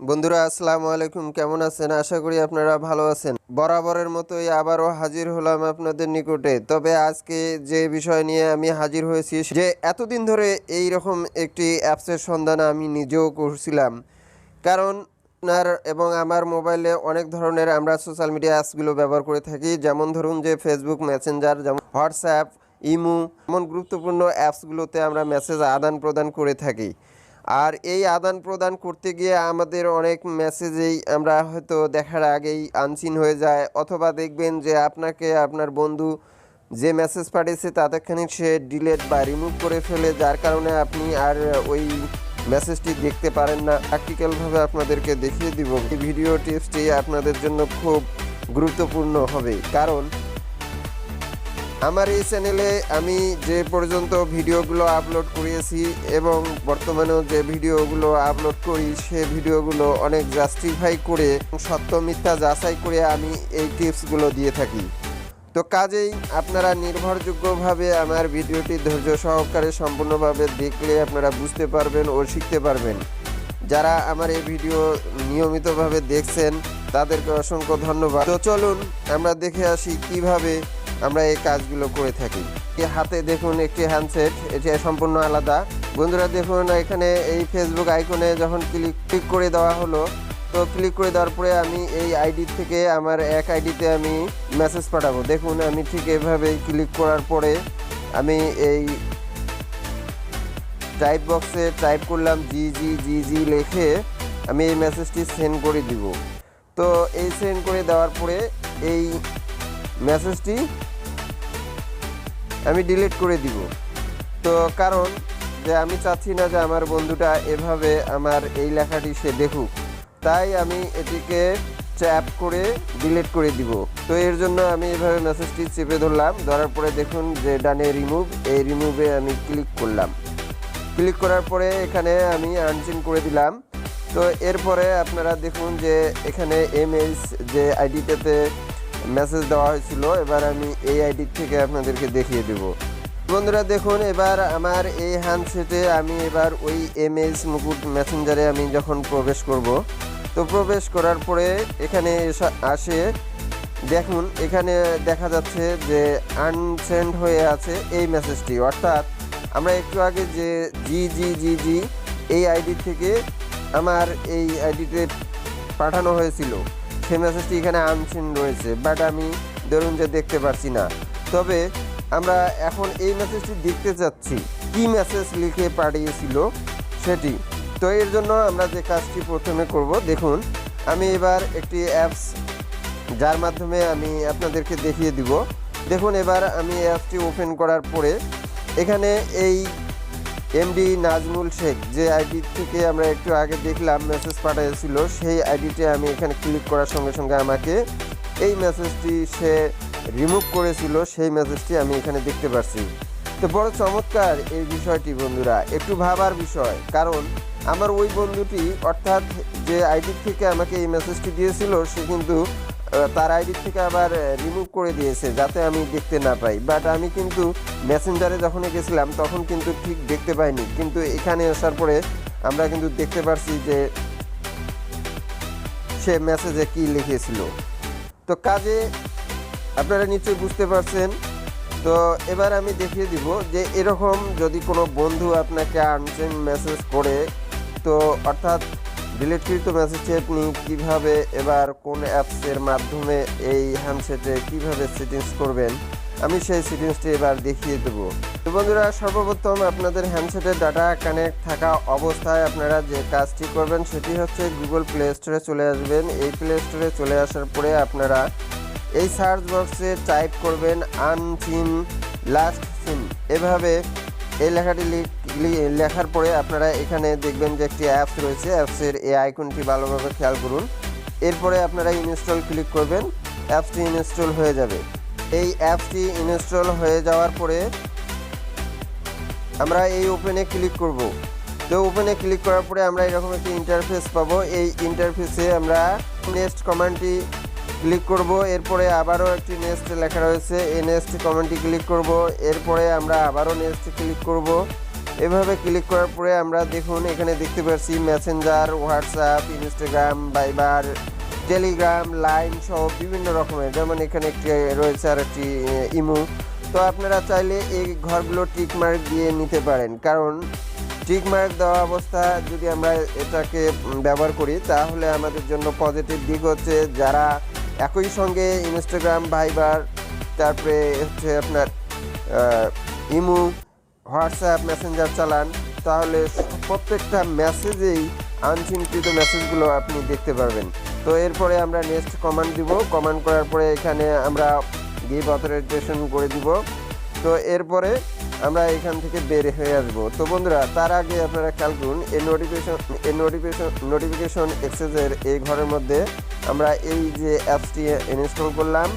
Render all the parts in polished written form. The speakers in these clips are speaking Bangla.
বন্ধুরা আসসালামু আলাইকুম, কেমন আছেন? আশা করি আপনারা ভালো আছেন। বরাবরের মতোই আবারও হাজির হলাম আপনাদের নিকটে। তবে আজকে যে বিষয় নিয়ে আমি হাজির হয়েছি যে এতদিন ধরে এই রকম একটি অ্যাপসের সন্ধান আমি নিজেও করছিলাম। কারণ আপনার এবং আমার মোবাইলে অনেক ধরনের আমরা সোশ্যাল মিডিয়া অ্যাপসগুলো ব্যবহার করে থাকি, যেমন ধরুন যে ফেসবুক মেসেঞ্জার, যেমন হোয়াটসঅ্যাপ, ইমো, এমন গুরুত্বপূর্ণ অ্যাপসগুলোতে আমরা মেসেজ আদান প্রদান করে থাকি। আর এই আদান প্রদান করতে গিয়ে আমাদের অনেক মেসেজেই আমরা হয়তো দেখার আগেই আনসিন হয়ে যায়, অথবা দেখবেন যে আপনাকে আপনার বন্ধু যে মেসেজ পাঠিয়েছে তাৎক্ষণিক সে ডিলেট বা রিমুভ করে ফেলে, যার কারণে আপনি আর ওই মেসেজটি দেখতে পারেন না। প্র্যাকটিক্যালভাবে আপনাদেরকে দেখিয়ে দিব। এই ভিডিও টিপসটি আপনাদের জন্য খুব গুরুত্বপূর্ণ হবে, কারণ আমার এই চ্যানেলে আমি যে পর্যন্ত ভিডিওগুলো আপলোড করিয়েছি এবং বর্তমানেও যে ভিডিওগুলো আপলোড করি সে ভিডিওগুলো অনেক জাস্টিফাই করে, সত্য মিথ্যা যাচাই করে আমি এই টিপসগুলো দিয়ে থাকি। তো কাজেই আপনারা নির্ভরযোগ্যভাবে আমার ভিডিওটি ধৈর্য সহকারে সম্পূর্ণভাবে দেখলে আপনারা বুঝতে পারবেন ও শিখতে পারবেন। যারা আমার এই ভিডিও নিয়মিতভাবে দেখছেন তাদেরকে অসংখ্য ধন্যবাদ। তো চলুন আমরা দেখে আসি কিভাবে আমরা এই কাজগুলো করে থাকি। হাতে দেখুন একটি হ্যান্ডসেট, এটি সম্পূর্ণ আলাদা। বন্ধুরা দেখুন, এখানে এই ফেসবুক আইকনে যখন ক্লিক করে দেওয়া হলো, তো ক্লিক করে দেওয়ার পরে আমি এই আইডি থেকে আমার এক আইডিতে আমি মেসেজ পাঠাবো। দেখুন আমি ঠিক এভাবেই ক্লিক করার পরে আমি এই টাইপ বক্সে টাইপ করলাম জি জি জি জি লিখে আমি এই মেসেজটি সেন্ড করে দিব। তো এই সেন্ড করে দেওয়ার পরে এই মেসেজটি আমি ডিলিট করে দিব। তো কারণ যে আমি চাচ্ছি না যে আমার বন্ধুটা এভাবে আমার এই লেখাটি সে দেখুক, তাই আমি এটিকে ট্যাপ করে ডিলিট করে দিব। তো এর জন্য আমি এভাবে মেসেজটি চেপে ধরলাম, ধরার পরে দেখুন যে ডানে রিমুভ, এই রিমুভে আমি ক্লিক করলাম। ক্লিক করার পরে এখানে আমি আনচিন করে দিলাম। তো এরপরে আপনারা দেখুন যে এখানে এমএইচ যে আইডিটাতে মেসেজ দেওয়া হয়েছিল, এবার আমি এই আইডি থেকে আপনাদেরকে দেখিয়ে দেব। বন্ধুরা দেখুন, এবার আমার এই হ্যান্ডসেটে আমি এবার ওই MH মুকুট মেসেঞ্জারে আমি যখন প্রবেশ করব, তো প্রবেশ করার পরে এখানে আসে দেখুন এখানে দেখা যাচ্ছে যে আনসেন্ড হয়ে আছে এই মেসেজটি, অর্থাৎ আমরা একটু আগে যে জি জি জি জি এই আইডি থেকে আমার এই আইডিতে পাঠানো হয়েছিল সেই মেসেজটি এখানে আনসেন্ড রয়েছে, বাট আমি ধরুন যে দেখতে পারছি না। তবে আমরা এখন এই মেসেজটি দেখতে চাচ্ছি কি মেসেজ লিখে পাঠিয়েছিল সেটি। তো এর জন্য আমরা যে কাজটি প্রথমে করব, দেখুন আমি এবার একটি অ্যাপস যার মাধ্যমে আমি আপনাদেরকে দেখিয়ে দিব। দেখুন এবার আমি অ্যাপসটি ওপেন করার পরে এখানে এই এমডি নাজমুল শেখ যে আইডি থেকে আমরা একটু আগে দেখলাম মেসেজ পাঠিয়েছিল, সেই আইডিতে আমি এখানে ক্লিক করার সঙ্গে সঙ্গে আমাকে এই মেসেজটি সে রিমুভ করেছিল সেই মেসেজটি আমি এখানে দেখতে পাচ্ছি। তো বড় চমৎকার এই বিষয়টি বন্ধুরা, একটু ভাবার বিষয়, কারণ আমার ওই বন্ধুটি অর্থাৎ যে আইডি থেকে আমাকে এই মেসেজটি দিয়েছিল সে কিন্তু তার আইডি থেকে আবার রিমুভ করে দিয়েছে যাতে আমি দেখতে না পাই। বাট আমি কিন্তু মেসেঞ্জারে যখন গেছিলাম তখন কিন্তু ঠিক দেখতে পাইনি, কিন্তু এখানে আসার পরে আমরা কিন্তু দেখতে পারছি যে সে মেসেজে কি লিখেছিল। তো কাজে আপনারা নিশ্চয়ই বুঝতে পারছেন। তো এবার আমি দেখিয়ে দিব যে এরকম যদি কোনো বন্ধু আপনাকে আনসেন্ড মেসেজ করে, তো অর্থাৎ ডিলিটকৃত মেসেজটি আপনি কীভাবে এবার কোন অ্যাপসের মাধ্যমে এই হ্যান্ডসেটে কীভাবে সেটিংস করবেন আমি সেই সেটিংসটি এবার দেখিয়ে দেবো। তো বন্ধুরা সর্বপ্রথম আপনাদের হ্যান্ডসেটের ডাটা কানেক্ট থাকা অবস্থায় আপনারা যে কাজটি করবেন সেটি হচ্ছে গুগল প্লে স্টোরে চলে আসবেন। এই প্লে স্টোরে চলে আসার পরে আপনারা এই সার্চ বক্সে টাইপ করবেন আনসিন লাস্ট সিন, এভাবে এই লেখাটি লেখার পরে আপনারা এখানে দেখবেন যে একটি অ্যাপস রয়েছে, অ্যাপসের এই আইকনটি ভালোভাবে খেয়াল করুন। এরপরে আপনারা ইনস্টল ক্লিক করবেন, অ্যাপসটি ইনস্টল হয়ে যাবে। এই অ্যাপসটি ইনস্টল হয়ে যাওয়ার পরে আমরা এই ওপেনে ক্লিক করব। তো ওপেনে ক্লিক করার পরে আমরা এরকম একটি ইন্টারফেস পাবো। এই ইন্টারফেসে আমরা নেক্সট কমান্ডটি ক্লিক করব, এরপরে আবারও একটি নেক্সট লেখা রয়েছে, এই নেক্সট কমেন্টটি ক্লিক করব, এরপরে আমরা আবারও নেক্সট ক্লিক করব। এভাবে ক্লিক করার পরে আমরা দেখুন এখানে দেখতে পাচ্ছি Messenger, WhatsApp, Instagram, Viber, Telegram, Line সহ বিভিন্ন রকমের, যেমন এখানে একটি রয়েছে আর একটি ইমো। তো আপনারা চাইলে এই ঘরগুলো টিক মার্ক দিয়ে নিতে পারেন, কারণ টিক মার্ক দেওয়া অবস্থা যদি আমরা এটাকে ব্যবহার করি তাহলে আমাদের জন্য পজিটিভ দিক হচ্ছে, যারা একই সঙ্গে ইনস্টাগ্রাম, ভাইবার, তারপরে হচ্ছে আপনার ইমো, হোয়াটসঅ্যাপ, মেসেঞ্জার চালান, তাহলে প্রত্যেকটা মেসেজেই আনচিহ্নিত মেসেজগুলো আপনি দেখতে পারবেন। তো এরপরে আমরা নেক্সট কমান্ড দিব। কমান্ড করার পরে এখানে আমরা গিভ অথরাইজেশন করে দিব। তো এরপরে আমরা এখান থেকে বের হয়ে আসবো। তো বন্ধুরা, তার আগে আপনারা খেয়াল করুন এই নোটিফিকেশন এক্সেসের এই ঘরের মধ্যে আমরা এই যে অ্যাপসটি ইনস্টল করলাম,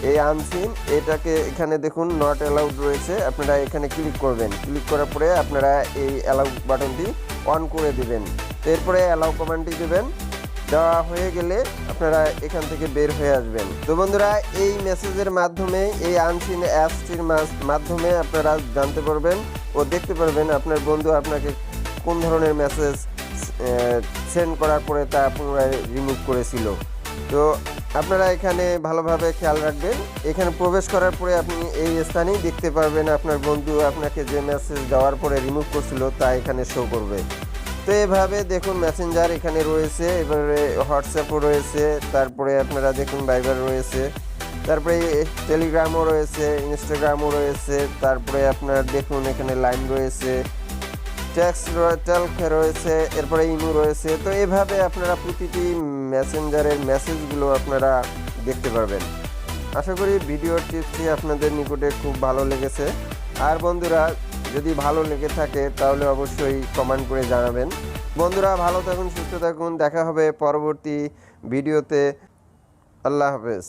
এই আনসিন, এটাকে এখানে দেখুন নট অ্যালাউড রয়েছে, আপনারা এখানে ক্লিক করবেন। ক্লিক করার পরে আপনারা এই অ্যালাউ বাটনটি অন করে দিবেন। তো এরপরে অ্যালাউ কমান্ডটি দেবেন। দেওয়া হয়ে গেলে আপনারা এখান থেকে বের হয়ে আসবেন। তো বন্ধুরা, এই মেসেজের মাধ্যমে, এই আনসিন অ্যাপসটির মাধ্যমে আপনারা জানতে পারবেন ও দেখতে পারবেন আপনার বন্ধু আপনাকে কোন ধরনের মেসেজ সেন্ড করার পরে তা পুনরায় রিমুভ করেছিল। তো আপনারা এখানে ভালোভাবে খেয়াল রাখবেন। এখানে প্রবেশ করার পরে আপনি এই স্থানেই দেখতে পারবেন আপনার বন্ধু আপনাকে যে মেসেজ দেওয়ার পরে রিমুভ করছিল তা এখানে শো করবে। তো এভাবে দেখুন মেসেঞ্জার এখানে রয়েছে, এবারে হোয়াটসঅ্যাপও রয়েছে, তারপরে আপনারা দেখুন ভাইবার রয়েছে, তারপরে টেলিগ্রামও রয়েছে, ইনস্টাগ্রামও রয়েছে, তারপরে আপনার দেখুন এখানে লাইন রয়েছে, টেলক রয়েছে, এরপরে ইমো রয়েছে। তো এভাবে আপনারা প্রতিটি মেসেঞ্জারের মেসেজগুলো আপনারা দেখতে পারবেন। আশা করি ভিডিওর টিপসটি আপনাদের নিকটে খুব ভালো লেগেছে। আর বন্ধুরা, যদি ভালো লেগে থাকে তাহলে অবশ্যই কমেন্ট করে জানাবেন। বন্ধুরা, ভালো থাকুন, সুস্থ থাকুন, দেখা হবে পরবর্তী ভিডিওতে। আল্লাহ হাফেজ।